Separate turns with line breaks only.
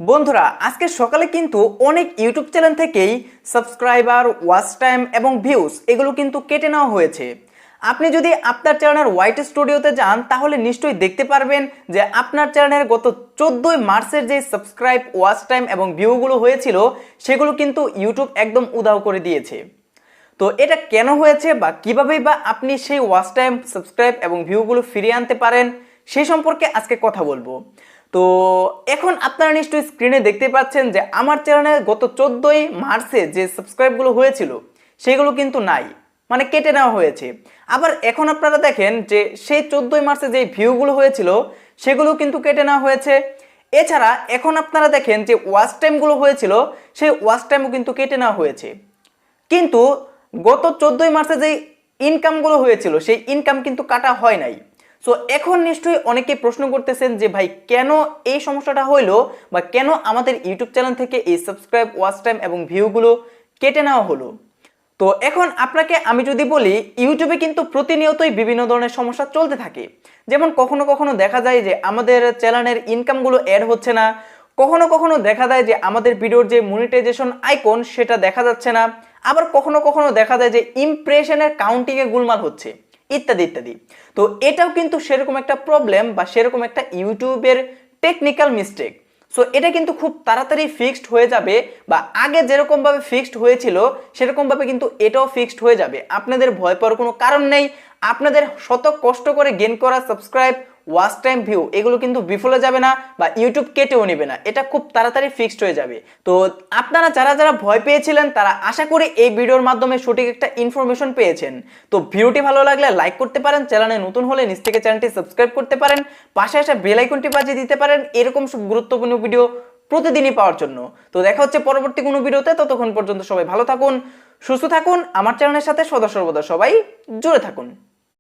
বন্ধুরা আজকে সকালে কিন্তু অনেক ইউটিউব চ্যানেল থেকেই সাবস্ক্রাইবার, ওয়াচ টাইম এবং ভিউজ এগুলো কিন্তু কেটে নেওয়া হয়েছে। আপনি যদি আপনার চ্যানেলের হোয়াইট স্টুডিওতে যান তাহলে নিশ্চয়ই দেখতে পারবেন যে আপনার চ্যানেলের গত 14 মার্চের যে সাবস্ক্রাইব, ওয়াচ টাইম এবং ভিউগুলো হয়েছিল সেগুলো কিন্তু ইউটিউব একদম উধাও করে দিয়েছে। তো এটা কেন হয়েছে বা কীভাবেই বা আপনি সেই ওয়াচ টাইম, সাবস্ক্রাইব এবং ভিউগুলো ফিরিয়ে আনতে পারেন সেই সম্পর্কে আজকে কথা বলবো। তো এখন আপনারা নিশ্চয়ই স্ক্রিনে দেখতে পাচ্ছেন যে আমার চ্যানেলে গত 14 মার্চে যে সাবস্ক্রাইবগুলো হয়েছিল সেগুলো কিন্তু নাই, মানে কেটে নেওয়া হয়েছে। আবার এখন আপনারা দেখেন যে সেই 14 মার্চে যে ভিউগুলো হয়েছিল সেগুলো কিন্তু কেটে নেওয়া হয়েছে। এছাড়া এখন আপনারা দেখেন যে ওয়াচ টাইমগুলো হয়েছিল সেই ওয়াচ টাইমও কিন্তু কেটে নেওয়া হয়েছে। কিন্তু গত 14 মার্চে যে ইনকামগুলো হয়েছিল সেই ইনকাম কিন্তু কাটা হয় নাই। সো এখন নিশ্চয়ই অনেকে প্রশ্ন করতেছেন যে ভাই কেন এই সমস্যাটা হইলো বা কেন আমাদের ইউটিউব চ্যানেল থেকে এই সাবস্ক্রাইব, ওয়াচ টাইম এবং ভিউগুলো কেটে নেওয়া হলো। তো এখন আপনাকে আমি যদি বলি, ইউটিউবে কিন্তু প্রতিনিয়তই বিভিন্ন ধরনের সমস্যা চলতে থাকে। যেমন কখনো কখনো দেখা যায় যে আমাদের চ্যানেলের ইনকামগুলো অ্যাড হচ্ছে না, কখনো কখনো দেখা যায় যে আমাদের ভিডিওর যে মনিটাইজেশন আইকন সেটা দেখা যাচ্ছে না, আবার কখনো কখনো দেখা যায় যে ইমপ্রেশনের কাউন্টিংয়ে গোলমাল হচ্ছে, ইত্যাদি ইত্যাদি। তো এটাও কিন্তু সেরকম একটা প্রবলেম বা সেরকম একটা ইউটিউবের টেকনিক্যাল মিস্টেক। সো এটা কিন্তু খুব তাড়াতাড়ি ফিক্সড হয়ে যাবে, বা আগে যেরকমভাবে ফিক্সড হয়েছিল সেরকমভাবে কিন্তু এটাও ফিক্সড হয়ে যাবে। আপনাদের ভয় পাওয়ার কোনো কারণ নেই। আপনাদের শত কষ্ট করে গেইন করা সাবস্ক্রাইব, ওয়াচ টাইম, ভিউ এগুলো কিন্তু বিফলে যাবে না বা ইউটিউব কেটেও নেবে না, এটা খুব তাড়াতাড়ি ফিক্সড হয়ে যাবে। তো আপনারা যারা যারা ভয় পেয়েছিলেন তারা আশা করি এই ভিডিওর মাধ্যমে সঠিক একটা ইনফরমেশন পেয়েছেন। তো ভিডিওটি ভালো লাগলে লাইক করতে পারেন, চ্যানেলে নতুন হলে নিচ থেকে চ্যানেলটি সাবস্ক্রাইব করতে পারেন, পাশে আসা বেল আইকনটি বাজিয়ে দিতে পারেন এরকম সব গুরুত্বপূর্ণ ভিডিও প্রতিদিনই পাওয়ার জন্য। তো দেখা হচ্ছে পরবর্তী কোনো ভিডিওতে, ততক্ষণ পর্যন্ত সবাই ভালো থাকুন, সুস্থ থাকুন, আমার চ্যানেলের সাথে সদা সর্বদা সবাই জুড়ে থাকুন।